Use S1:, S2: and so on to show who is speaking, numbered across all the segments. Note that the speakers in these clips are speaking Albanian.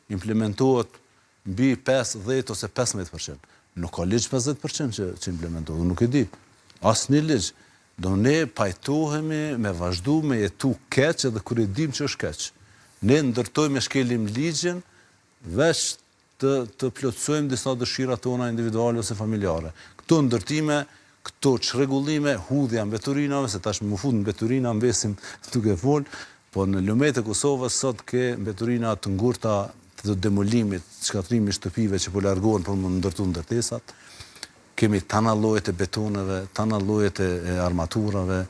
S1: implementohet mbi 5-10 ose 15%. Nuk ka ligj 50% që implementohet, nuk e di. Asnjë ligj. Do ne pajtohemi me vazhdu me jetu keq edhe kur e dim që është keq. Ne ndërtojmë e shkelim ligjin veç të plotësojmë disa dëshira tona individuale ose familjare. Këto ndërtime, këto çrregullime, hudhja mbeturinave, se tash më fut në mbeturina mbesim duke fol, po në lumet e Kosovës sot ke mbeturina të ngurta të demolimit, shkatrimit shtëpive që po largohen për më ndërtu ndërtesat. Kemi tana llojet e betoneve, tana llojet e armaturave,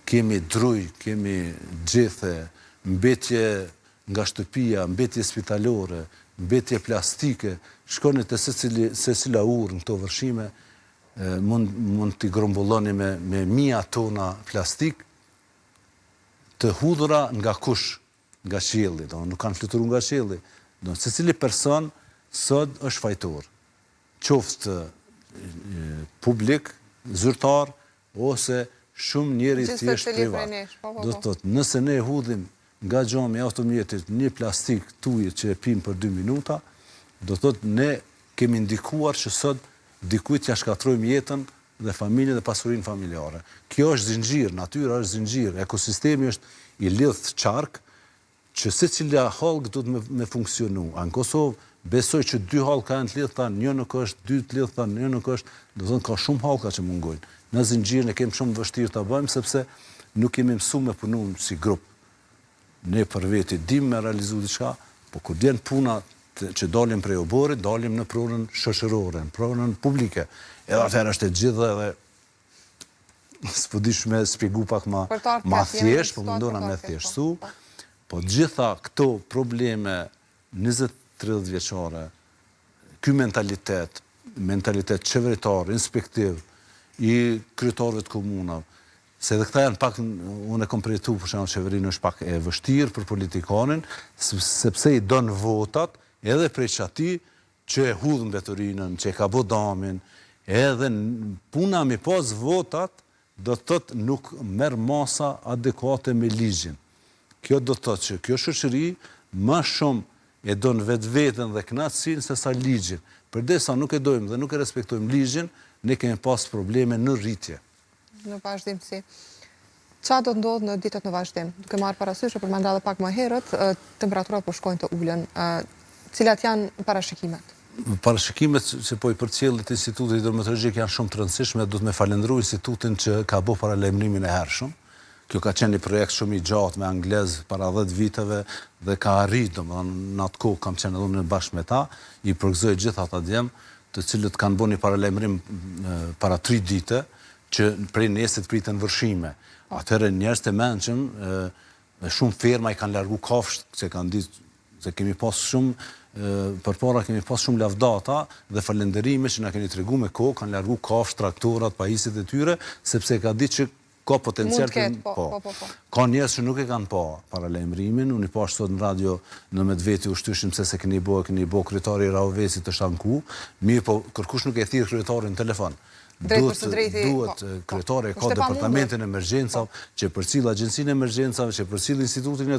S1: kemi druj, kemi gjethe, mbetje nga shtëpia, mbetje spitalore, mbetje plastike, shkoni të secila urë në këto vërshime, mund t'i grumbulloni me mia tona plastik, të hudhura nga kush, nga qielli, nuk kanë fluturuar nga qielli. Secili person sot është fajtor, qoftë publik, zyrtar, ose shumë njeri thjesht privat. Do të thotë, nëse ne hudhim nga xhami i automjetit një plastik tuje që e pim për 2 minuta, do të thotë ne kemi ndikuar që sot dikujt ja shkatrojmë jetën dhe familjen dhe pasurinë familjare. Kjo është zinxhir, natyra është zinxhir, ekosistemi është i lidhur qark që secila hallk do të me funksionu. Në Kosovë besoj që 2 hallka janë të lidhta, një nuk është, 2 të lidhta, një nuk është, do të thonë ka shumë hallka që mungojnë. Në zinxhirin e kemi shumë vështirë ta bëjmë sepse nuk kemi mësuar me punu si grup. Ne për veti dim me realizu diçka, po kur vjen puna që dalim prej oborit, dalim në pronën shoqërore, në pronën publike. Edhe atëherë është e gjithë edhe s'po dish me shpjegu pak ma thjesht, po mundona me thjeshtësu. Po gjitha këto probleme 20-30 vjeçare, ky mentalitet qeveritar, inspektiv, i kryetarëve të komunave, se edhe këta janë pak, unë e kom përjetu, për shembull qeverinë është pak e vështirë për politikanin, sepse i don votat, edhe prej çati që e hudh mbeturinën, që e ka bë damin, edhe puna me pas votat, do të thotë nuk merr masa adekuate me ligjin. Kjo do të thotë që kjo shoqëri më shumë e don vetveten dhe kënaqësinë se sa ligjin. Përdesa nuk e dojmë dhe nuk e respektojmë ligjin, ne kemi pas probleme në rritje.
S2: Në vazhdimsi. Çfarë do të ndodhë në ditët në vazhdim? Duke marrë parasysh për menda edhe pak më herët, temperaturat po shkojnë të ulën. Cilat janë parashikimet?
S1: Parashikimet që po i përcjellit Institutit Hidrometeorologjik janë shumë të rëndësishme, do të me falendëru institutin që ka bë paralajmërimin e hershëm. Kjo ka qenë një projekt shumë i gjatë me anglez para 10 viteve dhe ka arritur, domethënë në atë kohë kam qenë edhe unë bashkë me ta, i përgëzoj gjithë ata djem, të cilët kanë bërë një paralajmërim para 3 dite, që prej nesër priten vërshime. Atëherë njerëz të mençëm, shumë ferma i kanë largu kafshët, se kanë ditë se kemi pas shumë përpara kemi pas shumë lavdata dhe falënderime që na keni treguar me kohë, kanë largu kafshë, traktorat, pajisjet e tyre, sepse ka ditë që ka potencial Ka njerëz që nuk e kanë pa paralajmërimin, unë i pash sot në radio në Medveti u shtyshim se keni bë kryetari i Rauvesit të Shanku, mirë po kërkush nuk e thirr kryetarin në telefon. Duhet kryetari ka departamentin e emergjencave, që përcjell agjencinë e emergjencave, që përcjell Institutin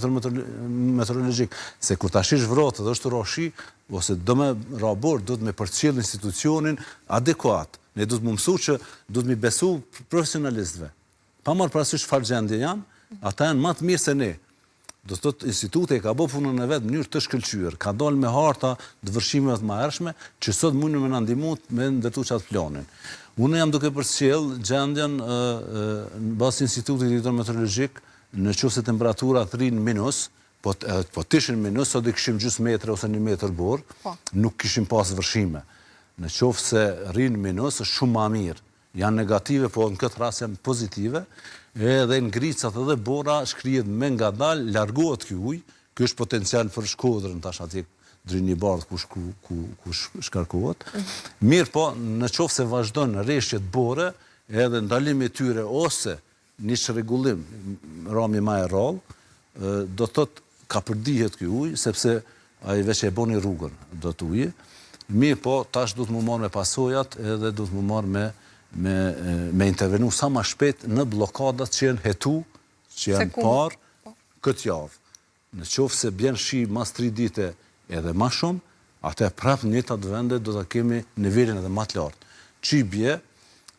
S1: Meteorologjik, se kur tash është vrotë dhe është roshi, ose do me rabor, do të me përcjell institucionin adekuat. Ne do të më mësu që do të mi besu profesionalistëve. Pa marrë parasysh çfarë gjendje janë, ata janë më të mirë se ne. Do të thotë instituti ka bërë punën e vet në mënyrë të shkëlqyer, ka dalë me harta të vërshimeve të mëhershme, që sot mundën me na ndihmu me ndërtu çat planin. Unë jam duke përcjell gjendjen në bazë Institutit Hidrometeorologjik, në qoftë se temperaturat rrinë minus, po tishin minus, sot do kishim gjysmë metre ose 1 metër bor, nuk kishim pas vërshime. Në qoftë se rrinë minus, është shumë më mirë. Janë negative, po në këtë rast janë pozitive, edhe ngricat edhe bora shkrihet me ngadalë, largohet ky ujë, ky është potencial për Shkodrën tash atje drejt një bardh ku shkarkohet. Mirë po, në qoftë se vazhdon rreshjet bore, edhe ndalimi i tyre ose një çrregullim rami më e rrallë, do të thotë ka përdihet ky ujë, sepse ai veç e boni rrugën do të ujë. Mirë po, tash do të më marrë me pasojat edhe do të më marrë me intervenu sa ma shpejt në blokadat që janë hetu, që janë parë këtë javë. Në qoftë se bjen shi mas 3 dite edhe ma shumë, atë prapë në njëtat vende do të kemi nivelin edhe ma të lartë. Që i bje,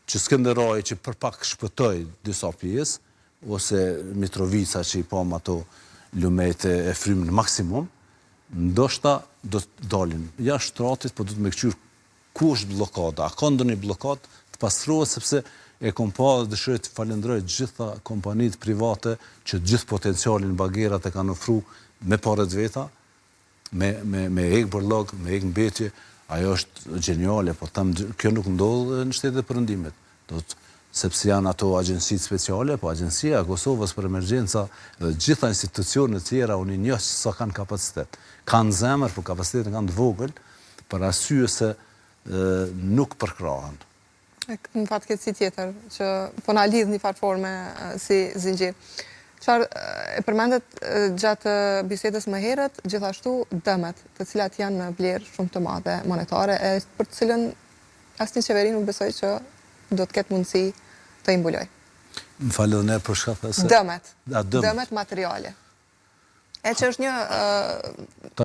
S1: që Skënderaj që për pak shpëtoj disa pjesë, ose Mitrovica që i pam ato lumejt e frymë në maksimum, ndoshta do të dalin jashtë shtratit, po do të me këqyrë ku është blokada, a ka ndonjë blokadë të pastrohet, sepse e kom pa dhe dëshiroj të falenderoj gjitha kompanitë private që gjithë potencialin bagerat e kanë ofru me paret veta, me ek bërlog, me ek mbetje, ajo është geniale, po kjo nuk ndodhë në shtetet e Perëndimit. Sepse janë ato agjensitë speciale, po Agjencia e Kosovës për emergjenca dhe gjitha institucionet tjera unë një sa kanë kapacitet. Kanë zemër, po kapacitetin kanë të vogël, për arsye se nuk përkrahen.
S2: Në fatkeqësi tjetër, që po na lidh një farë forme si zinxhir. Çfarë e përmendet gjatë bisedës më herët, gjithashtu dëmet, të cilat janë në vlerë shumë të madhe monetare, për të cilën asnjë qeveri nuk besoj që do të ketë mundësi të imbuloj.
S1: Më falë edhe ne për shka thëse?
S2: Dëmet materiale. E që është një